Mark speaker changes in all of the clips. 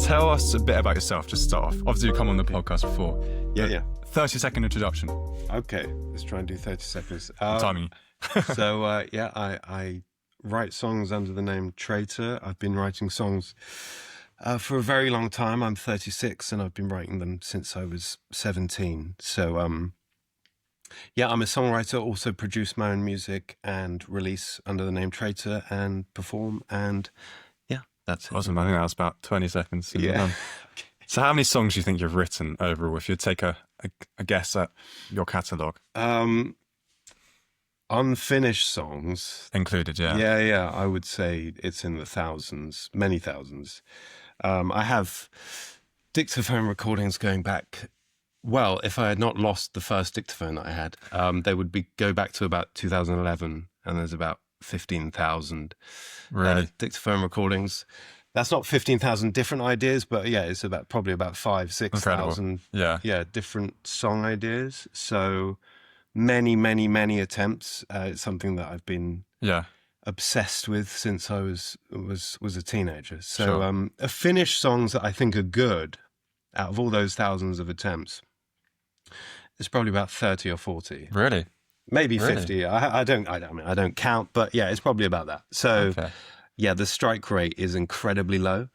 Speaker 1: Tell us a bit about yourself, just to start off. Obviously, you've come on the podcast before.
Speaker 2: Yeah.
Speaker 1: 30-second introduction.
Speaker 2: Okay, let's try and do 30 seconds.
Speaker 1: Timing.
Speaker 2: I write songs under the name Traitor. I've been writing songs for a very long time. I'm 36 and I've been writing them since I was 17. So, I'm a songwriter, also produce my own music and release under the name Traitor and perform. And yeah, that's it.
Speaker 1: Awesome. I think that was about 20 seconds.
Speaker 2: Yeah.
Speaker 1: Okay. So how many songs do you think you've written overall, if you'd take a guess at your catalogue?
Speaker 2: Unfinished songs.
Speaker 1: Included, yeah.
Speaker 2: Yeah, I would say it's in the thousands, many thousands. I have dictaphone recordings going back, well, if I had not lost the first dictaphone that I had, they would go back to about 2011, and there's about 15,000 dictaphone recordings. That's not 15,000 different ideas, but yeah, it's probably about 6,000 different song ideas. So many attempts. It's something that I've been obsessed with since I was a teenager. So finished songs that I think are good out of all those thousands of attempts, it's probably about 30 or 40.
Speaker 1: Really?
Speaker 2: Maybe 50. I don't count, but yeah, it's probably about that. So yeah, the strike rate is incredibly low.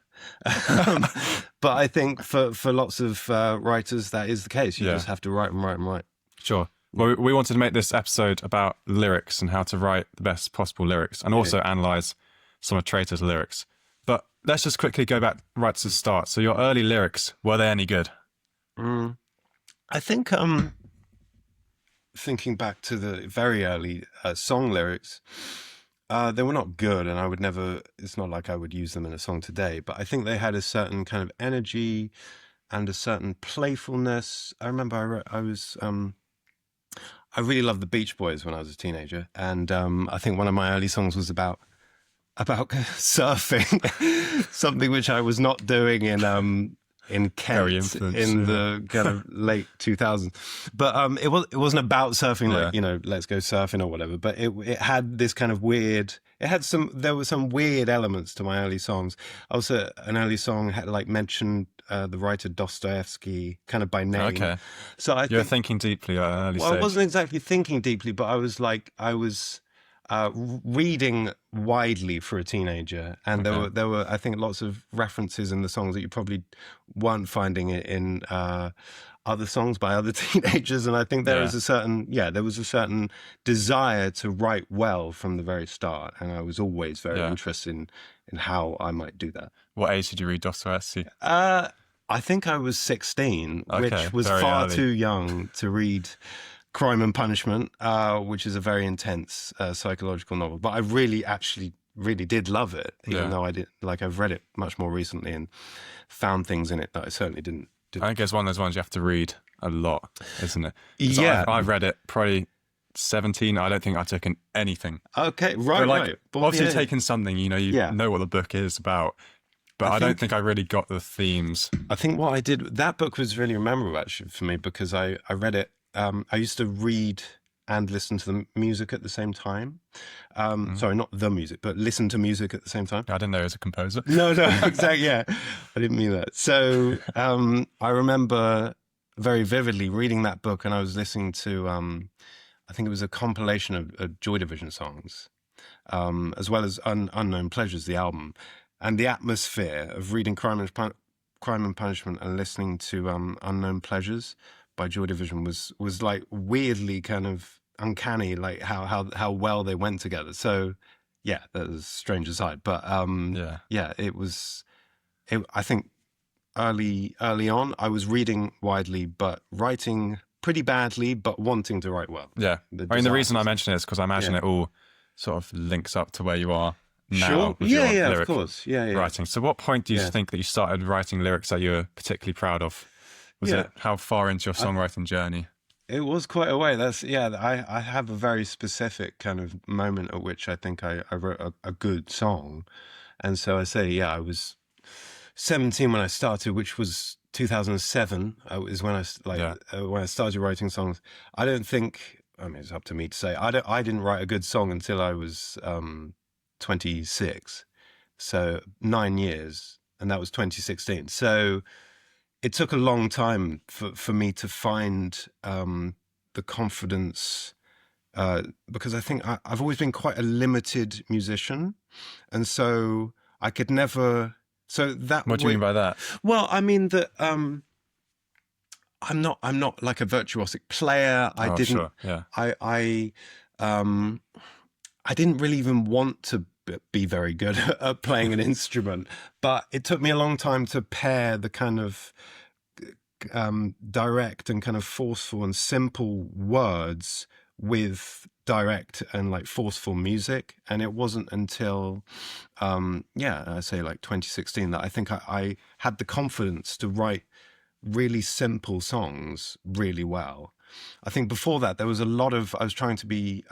Speaker 2: But I think for lots of writers, that is the case. You just have to write and write and write.
Speaker 1: Sure. Well, we wanted to make this episode about lyrics and how to write the best possible lyrics, and also analyse some of Traitor's lyrics. But let's just quickly go back right to the start. So your early lyrics, were they any good?
Speaker 2: I think thinking back to the very early song lyrics, they were not good, and I would never, it's not like I would use them in a song today, but I think they had a certain kind of energy and a certain playfulness. I remember I really loved the Beach Boys when I was a teenager, and I think one of my early songs was about surfing, something which I was not doing in Kent in the kind of late 2000s. But it wasn't about surfing, like, let's go surfing or whatever, but it had this kind of weird, there were some weird elements to my early songs. Also, an early song had mentioned the writer Dostoevsky kind of by name.
Speaker 1: Okay.
Speaker 2: So
Speaker 1: You're thinking deeply at an early
Speaker 2: stage. I wasn't exactly thinking deeply, but I was reading widely for a teenager, and there were I think lots of references in the songs that you probably weren't finding it in other songs by other teenagers. And I think there was a certain desire to write well from the very start, and I was always very interested in how I might do that.
Speaker 1: What age did you read Dostoevsky?
Speaker 2: I think I was 16, which was far too young to read Crime and Punishment, which is a very intense psychological novel. But I really did love it, even though I've read it much more recently and found things in it that I certainly didn't.
Speaker 1: I think it's one of those ones you have to read a lot, isn't it?
Speaker 2: Yeah.
Speaker 1: I've read it probably 17. I don't think I've taken anything.
Speaker 2: Okay, right.
Speaker 1: But obviously taken something, you know what the book is about. But I don't think I really got the themes. I think
Speaker 2: what I did, that book was really memorable actually for me, because I read it. I used to read and listen to the music at the same time. Sorry, not the music, but listen to music at the same time.
Speaker 1: I didn't know he was a composer.
Speaker 2: No, exactly, yeah. I didn't mean that. So I remember very vividly reading that book, and I was listening to, I think it was a compilation of Joy Division songs, as well as Unknown Pleasures, the album. And the atmosphere of reading Crime and Punishment and listening to Unknown Pleasures by Joy Division was like weirdly kind of uncanny, like how well they went together. So yeah, that was a strange aside, but it was. I think early on, I was reading widely, but writing pretty badly, but wanting to write well.
Speaker 1: Yeah, the reason I mention it is because I imagine it all sort of links up to where you are now.
Speaker 2: Sure. Of course. Yeah.
Speaker 1: Writing. So what point do you think that you started writing lyrics that you were particularly proud of? Was it how far into your songwriting journey?
Speaker 2: It was quite a way. I have a very specific kind of moment at which I think I wrote a good song. And so I say, I was 17 when I started, which was 2007 is when I started writing songs. It's up to me to say, I didn't write a good song until I was 26, so 9 years, and that was 2016. So it took a long time for me to find the confidence, because I think I've always been quite a limited musician, and so I could never. So that.
Speaker 1: What do you mean by that?
Speaker 2: Well, I mean that I'm not like a virtuosic player. I didn't.
Speaker 1: Sure. Yeah.
Speaker 2: I didn't really even want to be very good at playing an instrument, but it took me a long time to pair the kind of direct and kind of forceful and simple words with direct and like forceful music. And it wasn't until I say like 2016 that I think I had the confidence to write really simple songs really well. I think before that there was a lot of, I was trying to be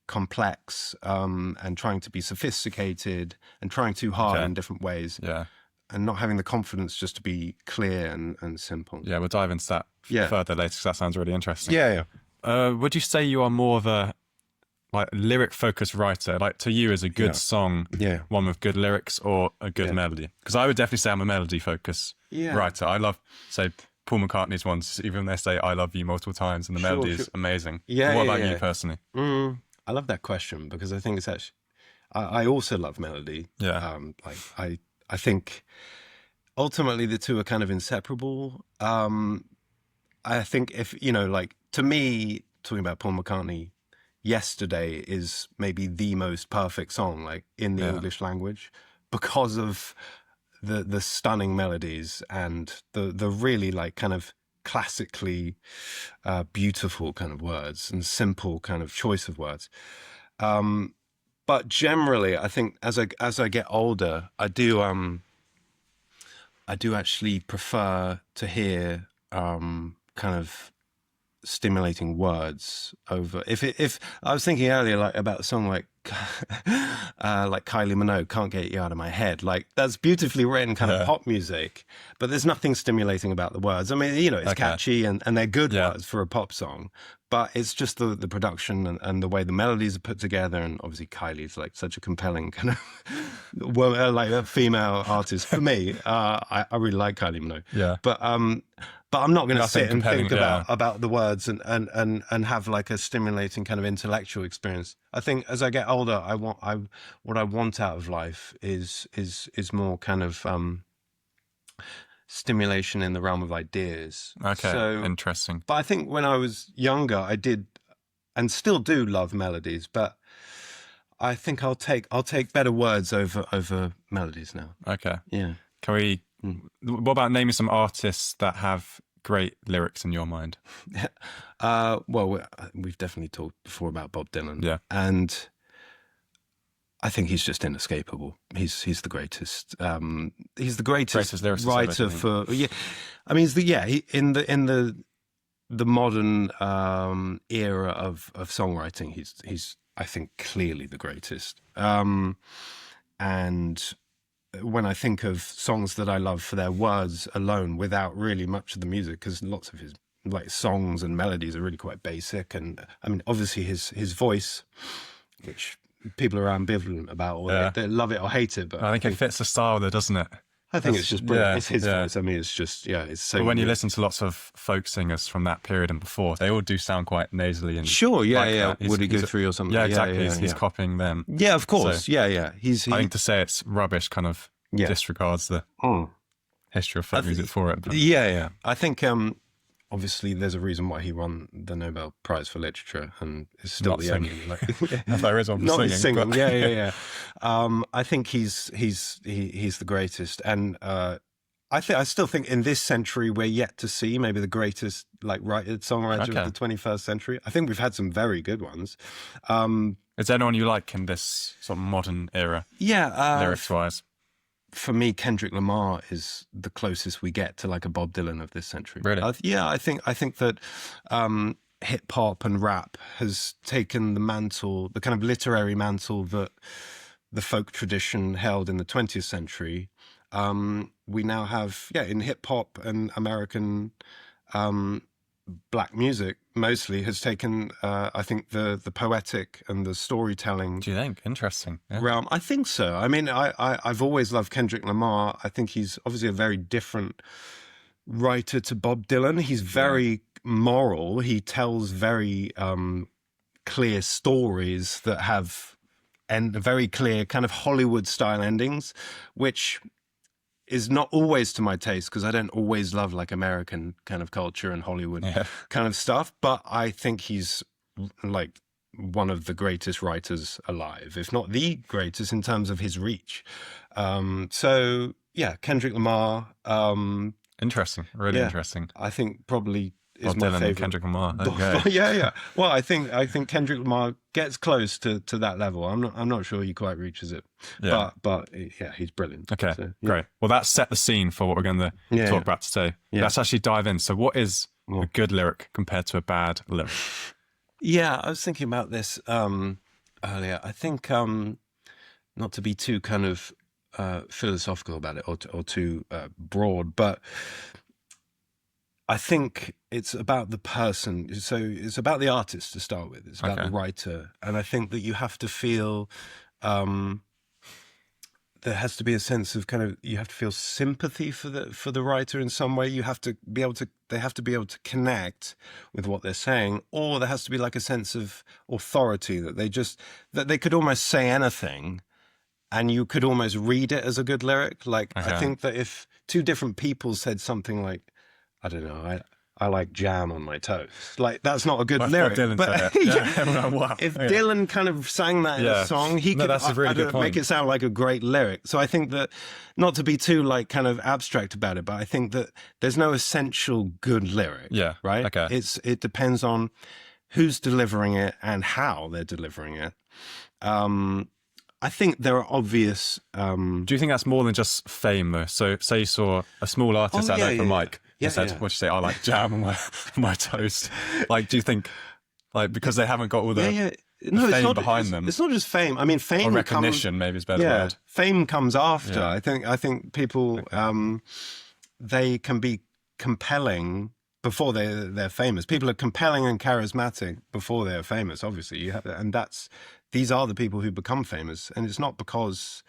Speaker 2: complex and trying to be sophisticated and trying too hard in different ways.
Speaker 1: Yeah.
Speaker 2: And not having the confidence just to be clear and simple.
Speaker 1: Yeah, we'll dive into that further later because that sounds really interesting.
Speaker 2: Yeah.
Speaker 1: Would you say you are more of a like lyric-focused writer? Like to you, is a good song one with good lyrics or a good melody? Because I would definitely say I'm a melody-focused writer. I love, say, Paul McCartney's ones, even when they say "I love you" multiple times, and the melody is amazing.
Speaker 2: Yeah.
Speaker 1: What about you personally?
Speaker 2: I love that question because I think it's actually. I also love melody.
Speaker 1: Yeah.
Speaker 2: I think ultimately the two are kind of inseparable. I think if, like to me, talking about Paul McCartney, Yesterday is maybe the most perfect song like in the English language because of the stunning melodies and the really like kind of classically beautiful kind of words and simple kind of choice of words. But generally, I think as I get older, I do actually prefer to hear kind of stimulating words over. If I was thinking earlier like about a song like Kylie Minogue, "Can't Get You Out of My Head," like that's beautifully written kind of pop music, but there's nothing stimulating about the words. I mean, it's catchy and they're good words for a pop song, but it's just the production and the way the melodies are put together. And obviously Kylie's like such a compelling kind of like a female artist for me. I really like Kylie Minogue.
Speaker 1: Yeah.
Speaker 2: But I'm not going to sit and think
Speaker 1: yeah.
Speaker 2: about the words and have like a stimulating kind of intellectual experience. I think as I get older, what I want out of life is more kind of stimulation in the realm of ideas.
Speaker 1: Okay,
Speaker 2: so
Speaker 1: interesting.
Speaker 2: But I think when I was younger, I did and still do love melodies, but I think I'll take better words over melodies now.
Speaker 1: Okay.
Speaker 2: Yeah.
Speaker 1: Can we? What about naming some artists that have great lyrics in your mind?
Speaker 2: Well, we've definitely talked before about Bob Dylan.
Speaker 1: Yeah.
Speaker 2: And I think he's just inescapable. He's the greatest. He's the greatest writer for. Yeah, I mean, in the modern era of songwriting, he's I think clearly the greatest. And when I think of songs that I love for their words alone, without really much of the music, because lots of his like songs and melodies are really quite basic, and I mean, obviously his voice, which people are ambivalent about, or they love it or hate it, but
Speaker 1: I think it fits the style there, doesn't it?
Speaker 2: I think it's just brilliant. It's his voice. I mean, it's just it's so.
Speaker 1: But when you listen to lots of folk singers from that period and before, they all do sound quite nasally and
Speaker 2: Woody Guthrie or something.
Speaker 1: Yeah, exactly. He's copying them.
Speaker 2: Yeah, of course. So, I
Speaker 1: think to say it's rubbish kind of disregards the history of folk music for it. But.
Speaker 2: Yeah. I think obviously there's a reason why he won the Nobel Prize for Literature, and is still
Speaker 1: not
Speaker 2: the
Speaker 1: singing.
Speaker 2: only. Like,
Speaker 1: there is one for
Speaker 2: not
Speaker 1: singing.
Speaker 2: But... Yeah. I think he's the greatest, and I still think in this century we're yet to see maybe the greatest like songwriter of the 21st century. I think we've had some very good ones.
Speaker 1: Is there anyone you like in this sort of modern era?
Speaker 2: Yeah,
Speaker 1: lyrics-wise.
Speaker 2: For me, Kendrick Lamar is the closest we get to like a Bob Dylan of this century.
Speaker 1: Really?
Speaker 2: I think that hip hop and rap has taken the mantle, the kind of literary mantle that the folk tradition held in the 20th century. We now have, in hip hop and American black music mostly has taken, I think, the poetic and the storytelling
Speaker 1: Do you think? Interesting. Yeah.
Speaker 2: realm. I think so. I mean, I've always loved Kendrick Lamar. I think he's obviously a very different writer to Bob Dylan. He's very moral. He tells very clear stories that have very clear kind of Hollywood style endings, which is not always to my taste because I don't always love like American kind of culture and Hollywood kind of stuff. But I think he's like one of the greatest writers alive, if not the greatest in terms of his reach. So yeah, Kendrick Lamar.
Speaker 1: Interesting. Really interesting.
Speaker 2: I think probably is
Speaker 1: Bob
Speaker 2: my
Speaker 1: Dylan
Speaker 2: favorite.
Speaker 1: and Kendrick Lamar. Okay.
Speaker 2: Yeah. Well, I think Kendrick Lamar gets close to that level. I'm not sure he quite reaches it.
Speaker 1: Yeah.
Speaker 2: But yeah, he's brilliant.
Speaker 1: Okay,
Speaker 2: So, yeah.
Speaker 1: great. Well, that set the scene for what we're going to talk about today.
Speaker 2: Yeah.
Speaker 1: Let's actually dive in. So what is a good lyric compared to a bad lyric?
Speaker 2: Yeah, I was thinking about this earlier. I think not to be too kind of philosophical about it or too broad, but I think it's about the person. So it's about the artist to start with. It's about the writer. And I think that you have to feel, there has to be a sense of kind of, you have to feel sympathy for the writer in some way. You have to be able to, they have to be able to connect with what they're saying, or there has to be like a sense of authority that they could almost say anything and you could almost read it as a good lyric. Like, I think that if two different people said something like, I don't know, I like jam on my toast. Like, that's not a good lyric.
Speaker 1: Dylan
Speaker 2: But
Speaker 1: said it. Wow.
Speaker 2: if Dylan kind of sang that in a song, he could
Speaker 1: that's a really good point.
Speaker 2: make it sound like a great lyric. So I think that, not to be too like kind of abstract about it, but I think that there's no essential good lyric.
Speaker 1: Yeah.
Speaker 2: Right?
Speaker 1: Okay.
Speaker 2: It depends on who's delivering it and how they're delivering it. I think there are obvious.
Speaker 1: Do you think that's more than just fame, though? So, say you saw a small artist out there for Mike.
Speaker 2: Yeah,
Speaker 1: said, "What'd you say? I like jam on my toast." Like, do you think, like, because they haven't got all the fame behind them,
Speaker 2: it's not just fame. I mean, fame
Speaker 1: or recognition, maybe is a better word.
Speaker 2: Fame comes after.
Speaker 1: Yeah.
Speaker 2: I think people they can be compelling before they're famous. People are compelling and charismatic before they're famous. Obviously, these are the people who become famous, and it's not because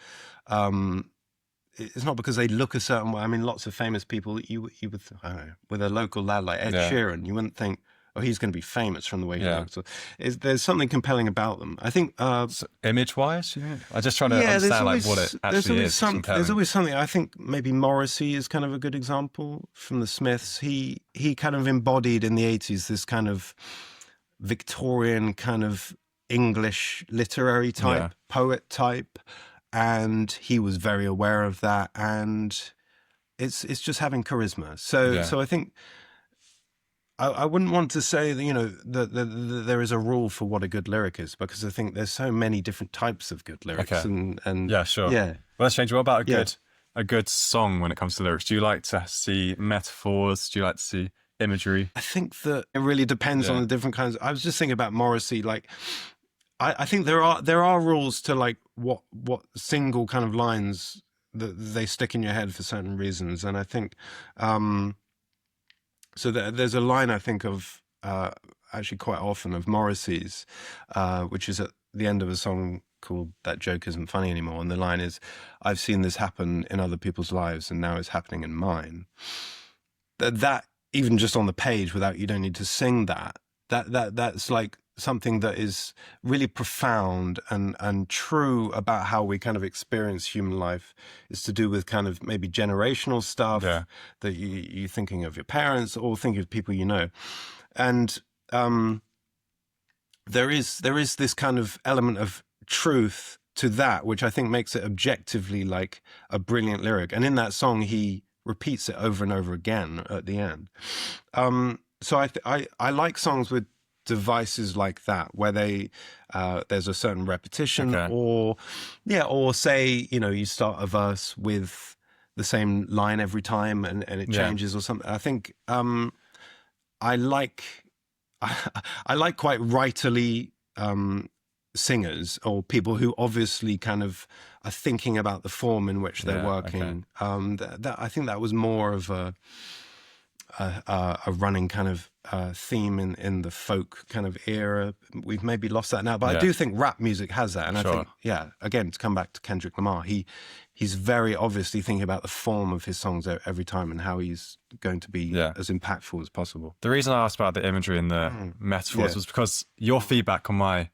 Speaker 2: they look a certain way. I mean, lots of famous people you would, I don't know, with a local lad like Ed Sheeran, you wouldn't think, oh, he's going to be famous from the way he looks. So there's something compelling about them. I think
Speaker 1: image-wise, I'm just trying to understand like what it actually is.
Speaker 2: There's always something. I think maybe Morrissey is kind of a good example from the Smiths. He kind of embodied in the 80s this kind of Victorian kind of English literary type, poet type, and he was very aware of that, and it's just having charisma. So I think I wouldn't want to say that that there is a rule for what a good lyric is, because I think there's so many different types of good lyrics. And
Speaker 1: yeah, sure.
Speaker 2: Yeah.
Speaker 1: Well, let's change. What about a good song when it comes to lyrics? Do you like to see metaphors? Do you like to see imagery?
Speaker 2: I think that it really depends on the different kinds. I was just thinking about Morrissey. Like, I think there are rules to like what single kind of lines that they stick in your head for certain reasons, and I think so. There's a line I think of actually quite often of Morrissey's, which is at the end of a song called "That Joke Isn't Funny Anymore," and the line is, "I've seen this happen in other people's lives, and now it's happening in mine." That even just on the page, you don't need to sing that. That's like something that is really profound and true about how we kind of experience human life. Is to do with kind of maybe generational stuff that you're thinking of your parents or thinking of people you know. And there is this kind of element of truth to that, which I think makes it objectively like a brilliant lyric. And in that song, he repeats it over and over again at the end. So I like songs with devices like that, where there's a certain repetition, or say you start a verse with the same line every time and it changes or something. I think I like quite writerly singers, or people who obviously kind of are thinking about the form in which they're working. I think that was more of a running kind of theme in the folk kind of era. We've maybe lost that now, but I do think rap music has that. And I think, again, to come back to Kendrick Lamar, he's very obviously thinking about the form of his songs every time and how he's going to be as impactful as possible.
Speaker 1: The reason I asked about the imagery and the metaphors was because your feedback on my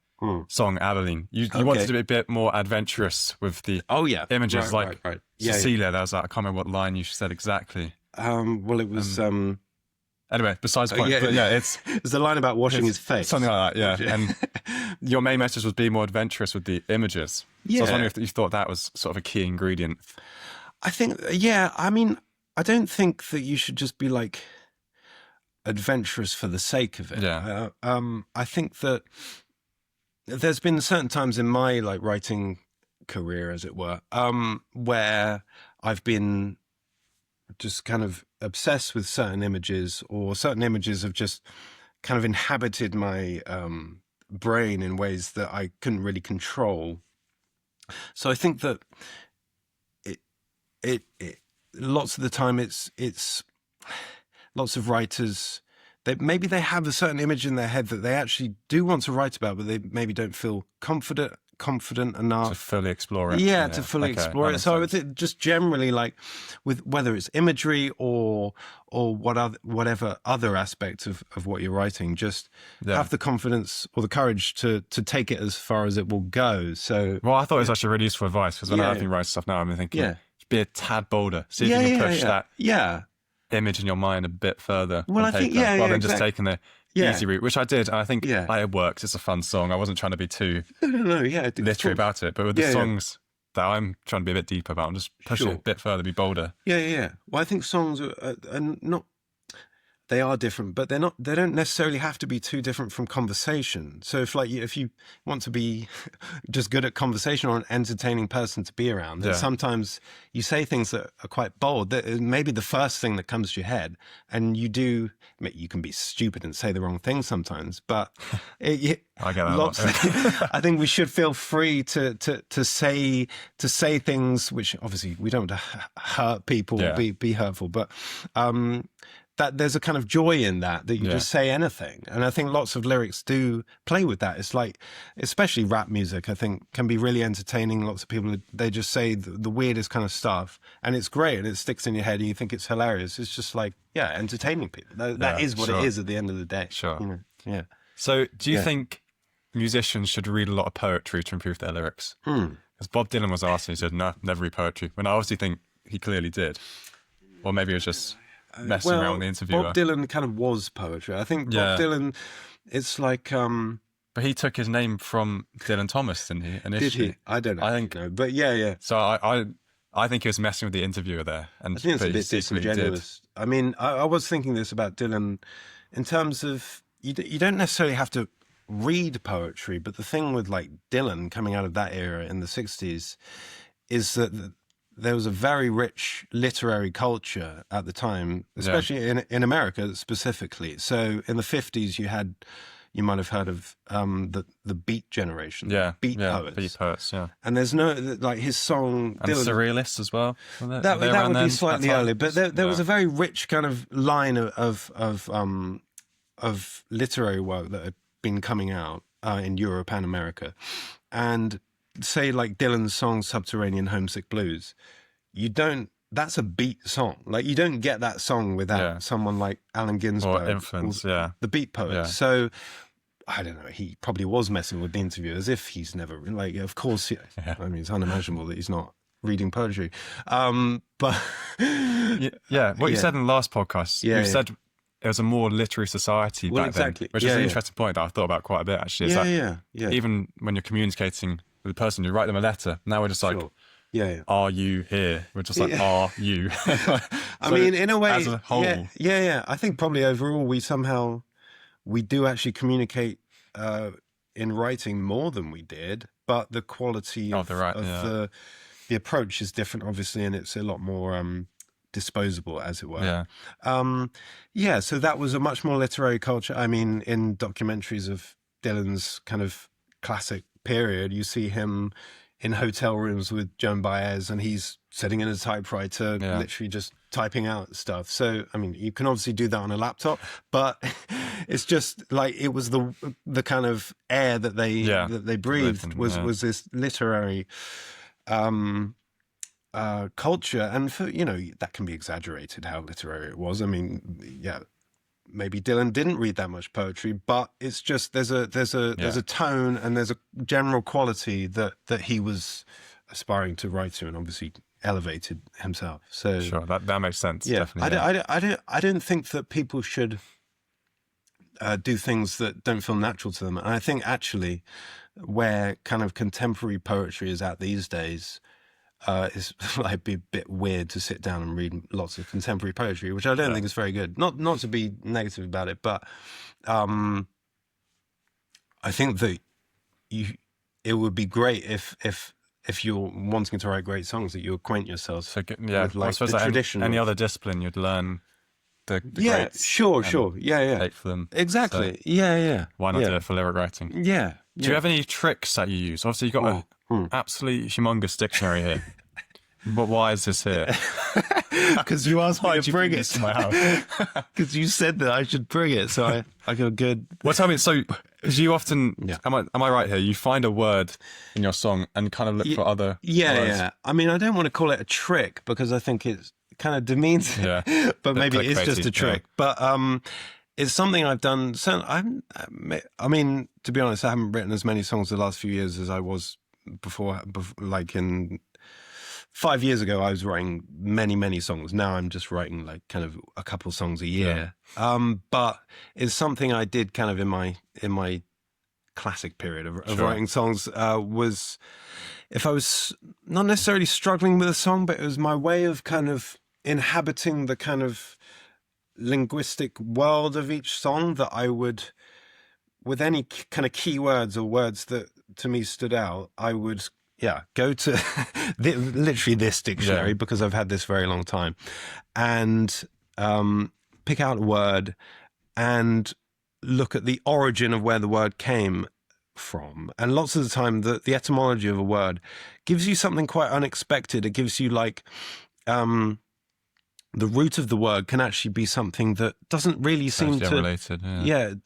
Speaker 1: song Abilene, you wanted to be a bit more adventurous with the images.
Speaker 2: Right.
Speaker 1: Cecilia, that was I can't remember what line you said exactly.
Speaker 2: Well, it was...
Speaker 1: Anyway, besides the point, but it's
Speaker 2: the line about washing his face.
Speaker 1: Something like that, yeah. And your main message was be more adventurous with the images. So I was wondering if you thought that was sort of a key ingredient.
Speaker 2: I think, I mean, I don't think that you should just be like adventurous for the sake of it.
Speaker 1: Yeah.
Speaker 2: I think that there's been certain times in my like writing career, as it were, where I've been just kind of obsessed with certain images, or certain images have just kind of inhabited my brain in ways that I couldn't really control. So I think that it lots of the time it's lots of writers, maybe they have a certain image in their head that they actually do want to write about, but they maybe don't feel confident enough
Speaker 1: to fully explore it.
Speaker 2: To fully explore it. So I would think just generally, like with whether it's imagery or whatever other aspect of what you're writing, just have the confidence or the courage to take it as far as it will go. So
Speaker 1: I thought it was actually really useful advice, because when I've been writing stuff now, I'm thinking be a tad bolder. See if you can push that image in your mind a bit further.
Speaker 2: Well, I think rather
Speaker 1: than just taking the easy route, which I did. And I think it works. It's a fun song. I wasn't trying to be too literary about it, but with the songs that I'm trying to be a bit deeper about, I'm just pushing it a bit further, be bolder.
Speaker 2: Yeah. Well, I think songs are not. They are different, but they don't necessarily have to be too different from conversation. So if you want to be just good at conversation or an entertaining person to be around, then sometimes you say things that are quite bold. That is maybe the first thing that comes to your head, and you can be stupid and say the wrong thing sometimes, but
Speaker 1: I get that.
Speaker 2: I think we should feel free to say things which obviously we don't hurt people, be hurtful, but that there's a kind of joy in that you just say anything. And I think lots of lyrics do play with that. It's like, especially rap music, I think can be really entertaining. Lots of people, they just say the weirdest kind of stuff, and it's great, and it sticks in your head and you think it's hilarious. It's just like, entertaining people. That is what it is at the end of the day.
Speaker 1: Sure.
Speaker 2: You know? Yeah.
Speaker 1: So do you think musicians should read a lot of poetry to improve their lyrics? Because Bob Dylan was asked and he said, no, never read poetry. When I obviously think he clearly did. Or maybe it was just messing around with the interviewer.
Speaker 2: Bob Dylan kind of was poetry. I think Bob Dylan, it's like...
Speaker 1: But he took his name from Dylan Thomas, didn't he, initially?
Speaker 2: Did he? I don't know. I think no. But yeah.
Speaker 1: So I think he was messing with the interviewer there. And
Speaker 2: I think it's a bit disingenuous. I mean, I was thinking this about Dylan in terms of... You don't necessarily have to read poetry, but the thing with like Dylan coming out of that era in the 60s is that there was a very rich literary culture at the time, especially in America specifically. So in the 50s, you might have heard of the Beat generation, Beat poets.
Speaker 1: Beat poets,
Speaker 2: And there's no, like his song...
Speaker 1: And
Speaker 2: Dylan,
Speaker 1: Surrealists as well?
Speaker 2: That would be slightly early, but there was a very rich kind of line of literary work that had been coming out in Europe and America. And say like Dylan's song Subterranean Homesick Blues, that's a beat song. Like you don't get that song without someone like Allen Ginsberg
Speaker 1: or influence,
Speaker 2: the beat poet. So I don't know, he probably was messing with the interview as if he's never like, of course, I mean, it's unimaginable that he's not reading poetry. But
Speaker 1: what you said in the last podcast, you said it was a more literary society back then, which is an interesting point that I've thought about quite a bit actually. It's even when you're communicating with the person, you write them a letter. Now we're just like, are you here? We're just like, are you?
Speaker 2: I mean, in a way,
Speaker 1: as a whole.
Speaker 2: I think probably overall we do actually communicate in writing more than we did, but the quality of the approach is different, obviously, and it's a lot more disposable, as it were. So that was a much more literary culture. I mean, in documentaries of Dylan's kind of classic period, you see him in hotel rooms with Joan Baez, and he's sitting in a typewriter,
Speaker 1: Yeah.
Speaker 2: literally just typing out stuff. So, I mean, you can obviously do that on a laptop, but it's just like it was the kind of air that they breathed was this literary culture. And for, you know, that can be exaggerated how literary it was. I mean, yeah, maybe Dylan didn't read that much poetry, but it's just there's a tone and there's a general quality that he was aspiring to write to, and obviously elevated himself. So
Speaker 1: sure, that makes sense.
Speaker 2: Yeah,
Speaker 1: Definitely.
Speaker 2: I don't think that people should do things that don't feel natural to them. And I think actually where kind of contemporary poetry is at these days, it's like be a bit weird to sit down and read lots of contemporary poetry, which I don't think is very good. Not to be negative about it, but I think that it would be great if you're wanting to write great songs, that you acquaint yourself with like the tradition.
Speaker 1: Any other discipline, you'd learn the greats.
Speaker 2: Sure. Yeah.
Speaker 1: Take for them.
Speaker 2: Exactly.
Speaker 1: So
Speaker 2: yeah.
Speaker 1: why not do it for lyric writing?
Speaker 2: Yeah.
Speaker 1: Do you have any tricks that you use? Obviously, you've got an absolutely humongous dictionary here. But why is this here?
Speaker 2: Because you asked me to bring it
Speaker 1: to my house.
Speaker 2: Because you said that I should bring it, so I got good.
Speaker 1: Well, tell me. So, do you often? Yeah. Am I right here? You find a word in your song and kind of look for other. words.
Speaker 2: Yeah. I mean, I don't want to call it a trick because I think it kind of demeans it. Yeah. But maybe it is just a trick. Yeah. But it's something I've done. So I mean, to be honest, I haven't written as many songs the last few years as I was before. Like in 5 years ago, I was writing many songs. Now I'm just writing like kind of a couple songs a year. Yeah. But it's something I did kind of in my classic period of writing songs. Was if I was not necessarily struggling with a song, but it was my way of kind of inhabiting the kind of linguistic world of each song, that I would, with any kind of keywords or words that to me stood out, I would go to literally this dictionary, because I've had this very long time, and pick out a word and look at the origin of where the word came from. And lots of the time the etymology of a word gives you something quite unexpected. It gives you like the root of the word can actually be something that doesn't really seem to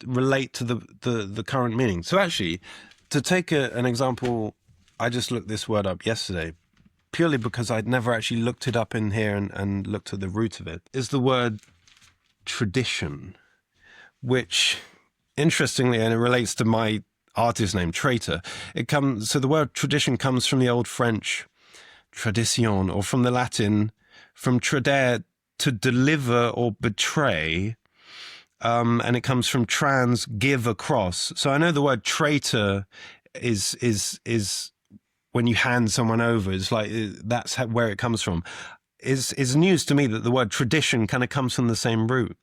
Speaker 2: relate to the current meaning. So actually, to take an example, I just looked this word up yesterday, purely because I'd never actually looked it up in here and looked at the root of it, is the word tradition, which, interestingly, and it relates to my artist name, Traitor, so the word tradition comes from the old French tradition, or from the Latin, from tradere, to deliver or betray, and it comes from give across. So I know the word traitor is when you hand someone over. It's like that's where it comes from. Is news to me that the word tradition kind of comes from the same root,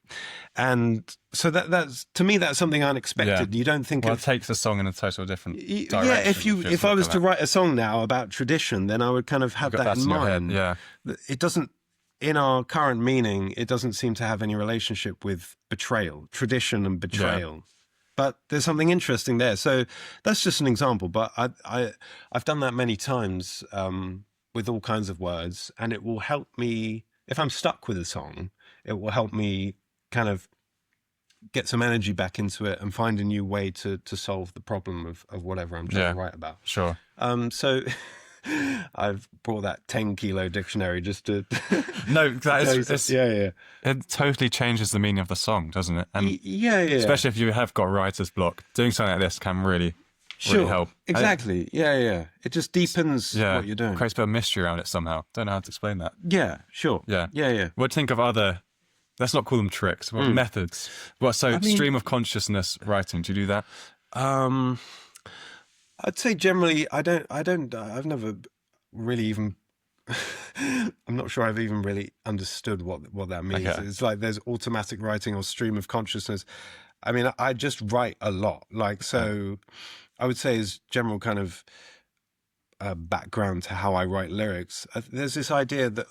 Speaker 2: and so that's, to me, that's something unexpected. You don't think
Speaker 1: it takes a song in a total different direction.
Speaker 2: Yeah, if I was to write a song now about tradition, then I would kind of have that in mind.
Speaker 1: Yeah,
Speaker 2: it doesn't. In our current meaning, it doesn't seem to have any relationship with betrayal, tradition and betrayal. Yeah. But there's something interesting there. So that's just an example. But I've done that many times with all kinds of words, and it will help me, if I'm stuck with a song, it will help me kind of get some energy back into it and find a new way to solve the problem of whatever I'm trying to write about.
Speaker 1: Sure.
Speaker 2: So I've brought that 10-kilo dictionary just to...
Speaker 1: No, that is...
Speaker 2: Yeah.
Speaker 1: It totally changes the meaning of the song, doesn't it? And
Speaker 2: yeah.
Speaker 1: Especially if you have got writer's block, doing something like this can really help.
Speaker 2: Exactly. Yeah. It just deepens what you're doing.
Speaker 1: Creates a bit of mystery around it somehow. Don't know how to explain that.
Speaker 2: Yeah, sure.
Speaker 1: Yeah.
Speaker 2: What
Speaker 1: do you think of other... Let's not call them tricks. What methods? Stream of consciousness writing. Do you do that?
Speaker 2: I'd say generally, I've never really even, I'm not sure I've even really understood what that means. Okay. It's like there's automatic writing or stream of consciousness. I mean, I just write a lot. So I would say as general kind of background to how I write lyrics, there's this idea that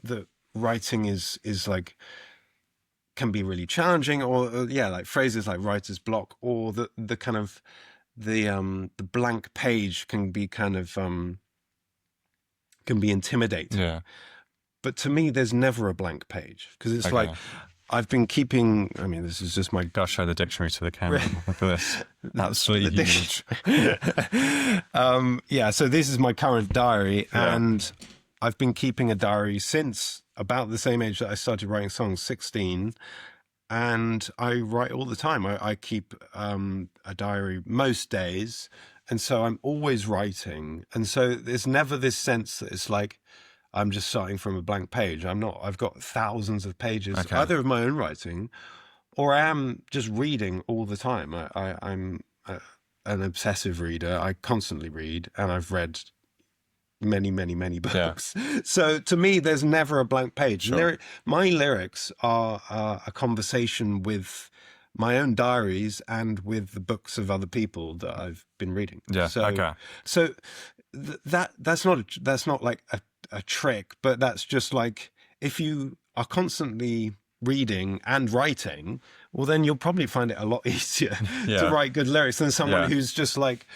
Speaker 2: that writing is like, can be really challenging, or like phrases like writer's block, or the kind of the blank page can be kind of can be intimidating.
Speaker 1: Yeah.
Speaker 2: But to me, there's never a blank page, because it's like I've been keeping. I mean, this is just my.
Speaker 1: Gotta show the dictionary to the camera. Look at this. Absolutely huge.
Speaker 2: Yeah. So this is my current diary, and I've been keeping a diary since about the same age that I started writing songs, 16. And I write all the time. I keep a diary most days. And so I'm always writing. And so there's never this sense that it's like I'm just starting from a blank page. I'm not. I've got thousands of pages, either of my own writing, or I am just reading all the time. I'm an obsessive reader. I constantly read, and I've read many books. So to me, there's never a blank page.
Speaker 1: Sure.
Speaker 2: My lyrics are a conversation with my own diaries and with the books of other people that I've been reading.
Speaker 1: Yeah.
Speaker 2: So that's not like a trick, but that's just like, if you are constantly reading and writing, well, then you'll probably find it a lot easier to write good lyrics than someone who's just like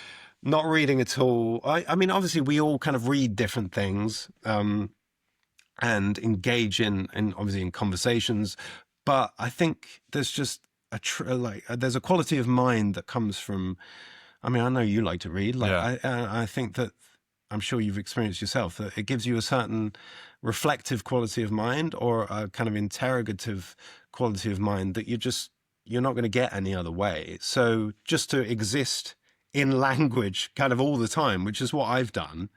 Speaker 2: not reading at all. I mean, obviously we all kind of read different things and engage in obviously in conversations, but I think there's just there's a quality of mind that comes from. I mean, I know you like to read. I think that, I'm sure you've experienced yourself, that it gives you a certain reflective quality of mind, or a kind of interrogative quality of mind that you're not going to get any other way. So just to exist in language kind of all the time, which is what I've done,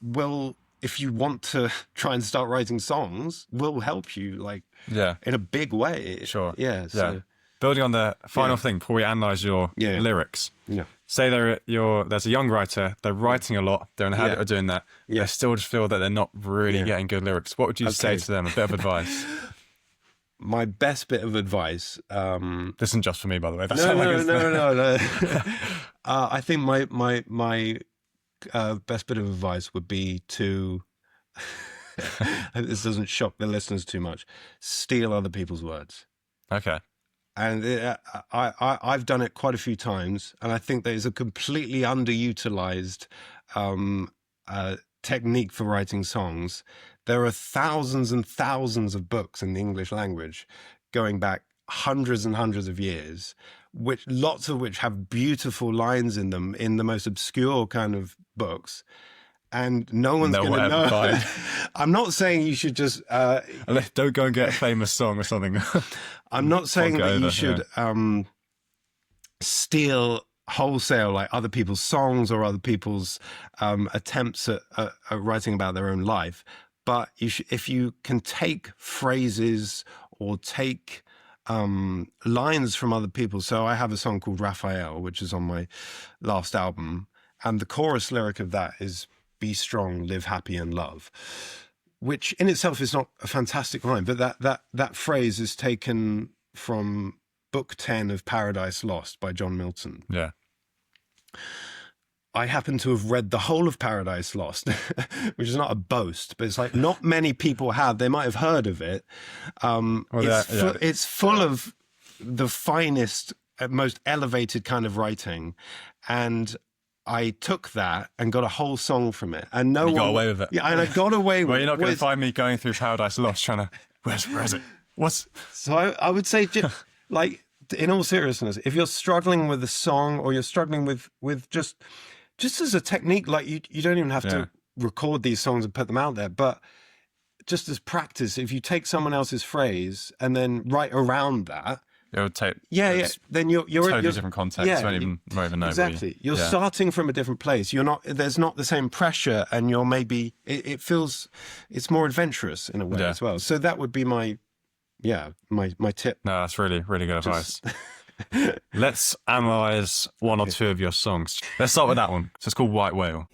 Speaker 2: will, if you want to try and start writing songs, will help you in a big way.
Speaker 1: Sure.
Speaker 2: Yeah. So,
Speaker 1: building on the final thing before we analyze your lyrics.
Speaker 2: Yeah.
Speaker 1: Say there's a young writer, they're writing a lot, they're in the habit of doing that. They still just feel that they're not really getting good lyrics. What would you say to them? A bit of advice.
Speaker 2: My best bit of advice.
Speaker 1: This isn't just for me, by the way. That's
Speaker 2: No. I think my best bit of advice would be to. This doesn't shock the listeners too much. Steal other people's words.
Speaker 1: Okay.
Speaker 2: And I've done it quite a few times, and I think there's a completely underutilized technique for writing songs. There are thousands and thousands of books in the English language going back hundreds and hundreds of years, lots of which have beautiful lines in them in the most obscure kind of books. And no one's going to know. I'm not saying you should just...
Speaker 1: don't go and get a famous song or something.
Speaker 2: I'm not saying that you should steal wholesale like other people's songs or other people's attempts at writing about their own life. But if you can take phrases or take lines from other people. So I have a song called Raphael, which is on my last album. And the chorus lyric of that is... "Be strong, live happy and love," which in itself is not a fantastic line, but that phrase is taken from Book 10 of Paradise Lost by John Milton.
Speaker 1: Yeah.
Speaker 2: I happen to have read the whole of Paradise Lost, which is not a boast, but it's like not many people have. They might have heard of it. It's full of the finest, most elevated kind of writing, and I took that and got a whole song from it, and you
Speaker 1: got away with it.
Speaker 2: Yeah, and I got away with it.
Speaker 1: Well, you're not going to find me going through Paradise Lost trying to. Where is it?
Speaker 2: So I would say, like, in all seriousness, if you're struggling with a song, or you're struggling with just as a technique, like you don't even have to record these songs and put them out there, but just as practice, if you take someone else's phrase and then write around that.
Speaker 1: It would take
Speaker 2: then you're
Speaker 1: totally different context. You won't even know.
Speaker 2: Exactly. You're starting from a different place. There's not the same pressure, and you're maybe it feels it's more adventurous in a way as well. So that would be my tip.
Speaker 1: No, that's really, really good advice. Let's analyze one or two of your songs. Let's start with that one. So it's called White Whale.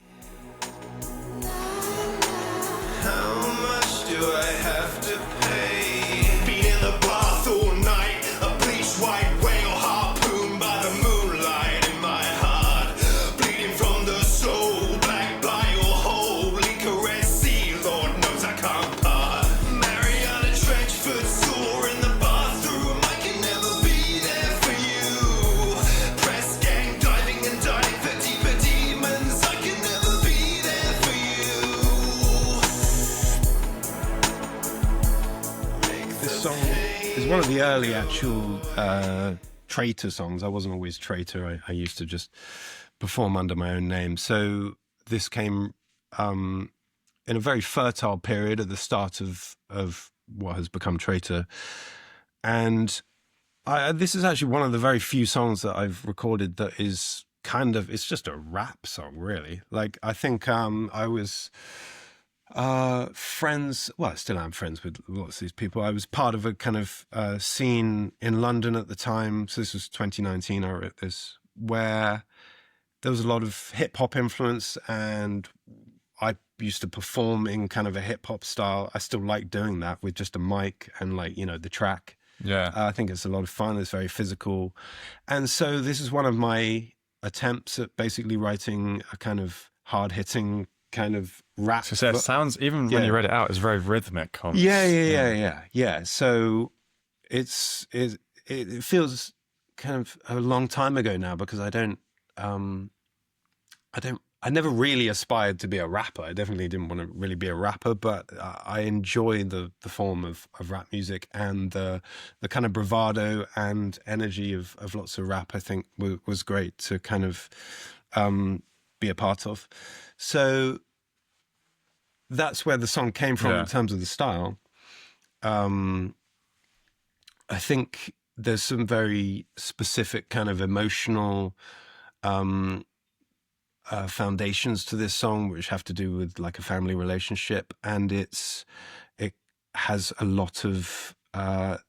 Speaker 3: Gang
Speaker 2: one of the early actual Traitor songs. I wasn't always Traitor. I used to just perform under my own name. So this came in a very fertile period at the start of what has become Traitor. And this is actually one of the very few songs that I've recorded that is it's just a rap song, really. Like, I think I was friends, well, I still am friends with lots of these people. I was part of a kind of scene in London at the time. So this was 2019, I wrote this, where there was a lot of hip hop influence, and I used to perform in kind of a hip hop style. I still like doing that with just a mic and, like, you know, the track.
Speaker 1: Yeah.
Speaker 2: I think it's a lot of fun. It's very physical. And so this is one of my attempts at basically writing a kind of hard-hitting kind of rap.
Speaker 1: So it sounds, even when you read it out, it's very rhythmic.
Speaker 2: Yeah. So it feels kind of a long time ago now, because I never really aspired to be a rapper. I definitely didn't want to really be a rapper, but I enjoy the form of rap music, and the kind of bravado and energy of lots of rap, I think was great to kind of be a part of. So that's where the song came from in terms of the style. I think there's some very specific kind of emotional foundations to this song, which have to do with, like, a family relationship, and it has a lot of kind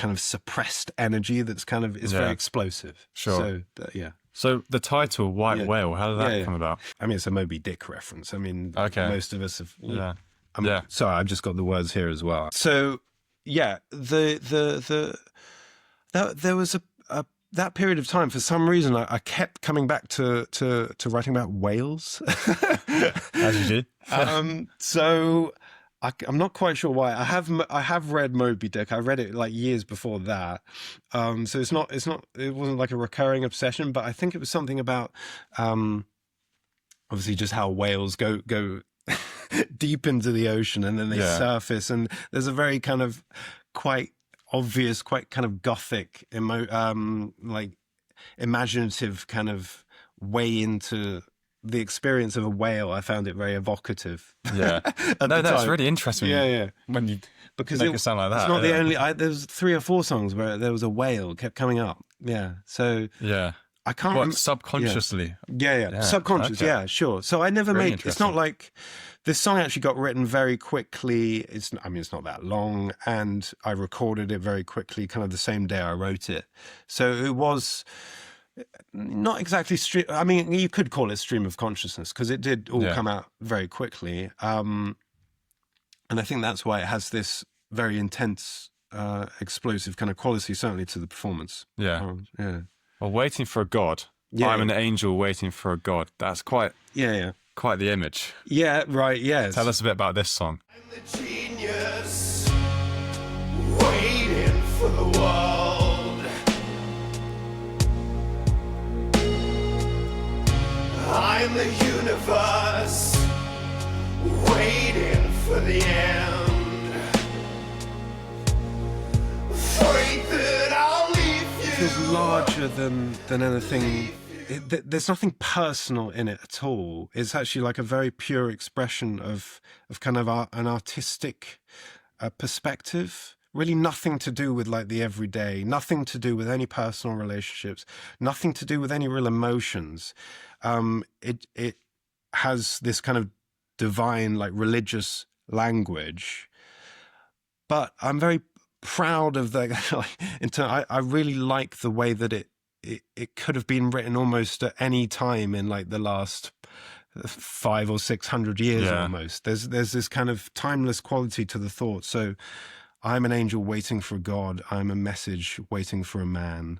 Speaker 2: of suppressed energy that's kind of is very explosive.
Speaker 1: Sure.
Speaker 2: So
Speaker 1: So the title White Whale, how did that come about?
Speaker 2: I mean, it's a Moby Dick reference. I mean, most of us have. Sorry, I've just got the words here as well. So there was that period of time, for some reason, I kept coming back to writing about whales.
Speaker 1: As you did.
Speaker 2: So I'm not quite sure why. I have read Moby Dick. I read it like years before that. So it wasn't like a recurring obsession, but I think it was something about obviously just how whales go deep into the ocean, and then they surface, and there's a very kind of quite obvious, quite kind of gothic, like imaginative kind of way into the experience of a whale. I found it very evocative.
Speaker 1: Yeah. No, that's really interesting.
Speaker 2: Yeah.
Speaker 1: When you
Speaker 2: because
Speaker 1: make it sound like that.
Speaker 2: It's not the only. There's 3 or 4 songs where there was a whale kept coming up. Yeah. So I can't.
Speaker 1: Subconsciously.
Speaker 2: Yeah. Subconscious. Okay. Yeah, sure. So I never
Speaker 1: Really
Speaker 2: made. It's not like this song actually got written very quickly. It's not that long, and I recorded it very quickly, kind of the same day I wrote it. So it was not exactly I mean, you could call it stream of consciousness, because it did all come out very quickly. And I think that's why it has this very intense, explosive kind of quality, certainly to the performance.
Speaker 1: Yeah. Well, waiting for a god. I'm an angel waiting for a god. That's quite quite the image.
Speaker 2: Yeah, right, yes.
Speaker 1: Tell us a bit about this song.
Speaker 3: I'm the genius waiting for the world. I'm the universe waiting for the end. Afraid that I'll leave you.
Speaker 2: It feels larger than anything. There's nothing personal in it at all. It's actually like a very pure expression of kind of an artistic perspective. Really nothing to do with, like, the everyday, nothing to do with any personal relationships, nothing to do with any real emotions. It has this kind of divine, like, religious language, but I'm very proud of the. I really like the way that it could have been written almost at any time in, like, the last 500 or 600 years almost. There's this kind of timeless quality to the thought. So I'm an angel waiting for God. I'm a message waiting for a man.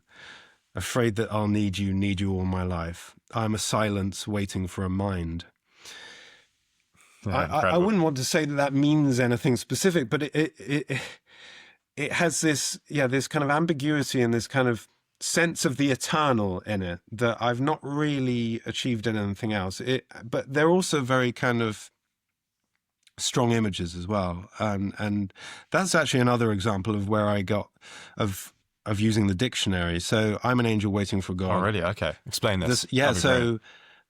Speaker 2: Afraid that I'll need you all my life. I'm a silence waiting for a mind. I wouldn't want to say that means anything specific, but it has this kind of ambiguity and this kind of sense of the eternal in it that I've not really achieved in anything else. But they're also very kind of strong images as well. And that's actually another example of where I got of using the dictionary. So I'm an angel waiting for God.
Speaker 1: Oh, really? Okay. Explain this.
Speaker 2: Yeah,
Speaker 1: That'd be
Speaker 2: so
Speaker 1: great.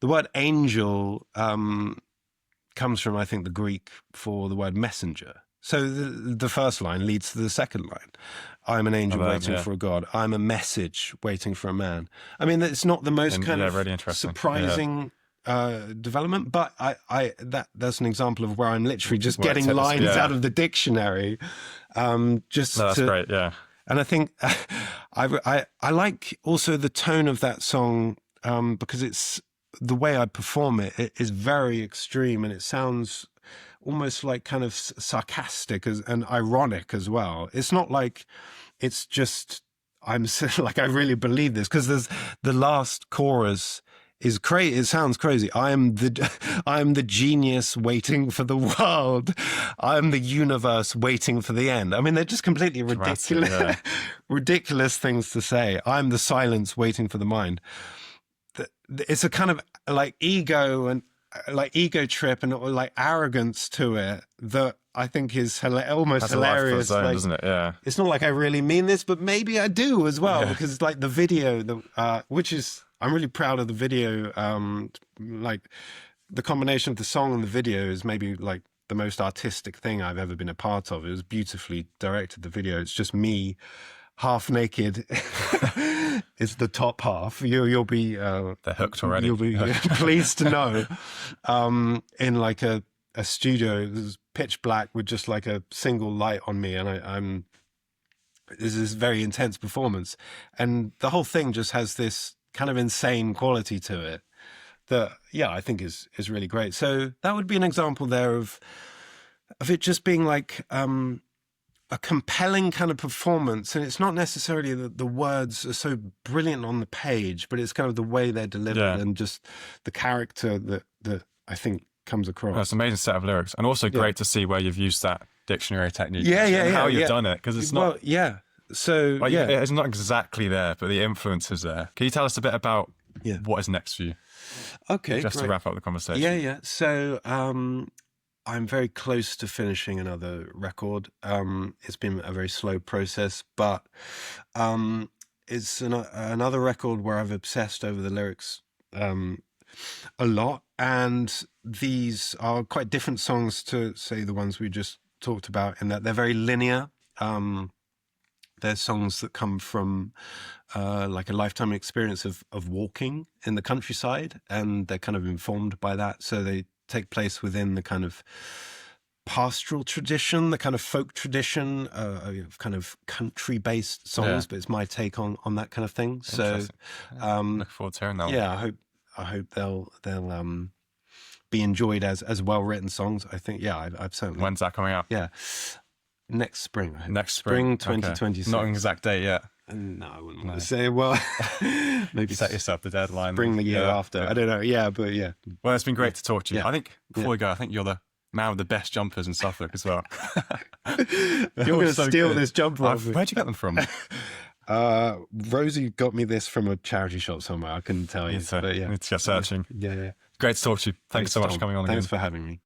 Speaker 2: the word angel comes from, I think, the Greek for the word messenger. So the first line leads to the second line. I'm an angel waiting for a God. I'm a message waiting for a man. I mean, it's not the most
Speaker 1: really interesting.
Speaker 2: surprising development, but that's an example of where I'm literally just getting lines out of the dictionary.
Speaker 1: That's great, yeah.
Speaker 2: And I think I like also the tone of that song because it's the way I perform it. It is very extreme, and it sounds almost like kind of sarcastic and ironic as well. It's not like it's just I'm like I really believe this, because there's the last chorus is crazy. It sounds crazy. I am the genius waiting for the world. I am the universe waiting for the end. I mean, they're just completely ridiculous, ridiculous things to say. I'm the silence waiting for the mind. It's a kind of like ego and like ego trip and like arrogance to it that I think is almost
Speaker 1: That's
Speaker 2: hilarious.
Speaker 1: A life of its own,
Speaker 2: like,
Speaker 1: doesn't it? Yeah.
Speaker 2: It's not like I really mean this, but maybe I do as well, because like the video, which is, I'm really proud of the video. Like the combination of the song and the video is maybe like the most artistic thing I've ever been a part of. It was beautifully directed, the video. It's just me half naked. It's the top half. You'll be
Speaker 1: They're hooked already.
Speaker 2: You'll be pleased to know. In like a studio, it was pitch black with just like a single light on me, and I'm this is very intense performance, and the whole thing just has this kind of insane quality to it that I think is really great. So that would be an example there of it just being like a compelling kind of performance, and it's not necessarily that the words are so brilliant on the page, but it's kind of the way they're delivered and just the character that I think comes across.
Speaker 1: That's an amazing set of lyrics, and also great to see where you've used that dictionary technique.
Speaker 2: And
Speaker 1: how you've done it, because it's not.
Speaker 2: So
Speaker 1: like, it's not exactly there, but the influence is there. Can you tell us a bit about what is next for you?
Speaker 2: Okay,
Speaker 1: just to wrap up the conversation.
Speaker 2: Yeah. So I'm very close to finishing another record. It's been a very slow process, but it's another record where I've obsessed over the lyrics a lot, and these are quite different songs to, say, the ones we just talked about, in that they're very linear. They're songs that come from like a lifetime experience of walking in the countryside, and they're kind of informed by that. So they take place within the kind of pastoral tradition, the kind of folk tradition, of kind of country-based songs, but it's my take on that kind of thing. So
Speaker 1: look forward to hearing that.
Speaker 2: Yeah, I hope they'll be enjoyed as well-written songs. I think, I've certainly.
Speaker 1: When's that coming out?
Speaker 2: Yeah. Next spring.
Speaker 1: Next spring.
Speaker 2: 2026.
Speaker 1: Not an exact date yet.
Speaker 2: No, I wouldn't want to say. Well, maybe
Speaker 1: set yourself the deadline.
Speaker 2: Spring the year after. I don't know. Yeah, but yeah.
Speaker 1: Well, it's been great to talk to you.
Speaker 2: Yeah.
Speaker 1: I think before we go, I think you're the man with the best jumpers in Suffolk as well.
Speaker 2: You're going to steal this jumper off me.
Speaker 1: Where'd you get them from?
Speaker 2: Rosie got me this from a charity shop somewhere. I couldn't tell you.
Speaker 1: Need to get searching.
Speaker 2: Yeah.
Speaker 1: Great to talk to you. Thanks so much for coming on.
Speaker 2: Thanks
Speaker 1: again.
Speaker 2: for having me.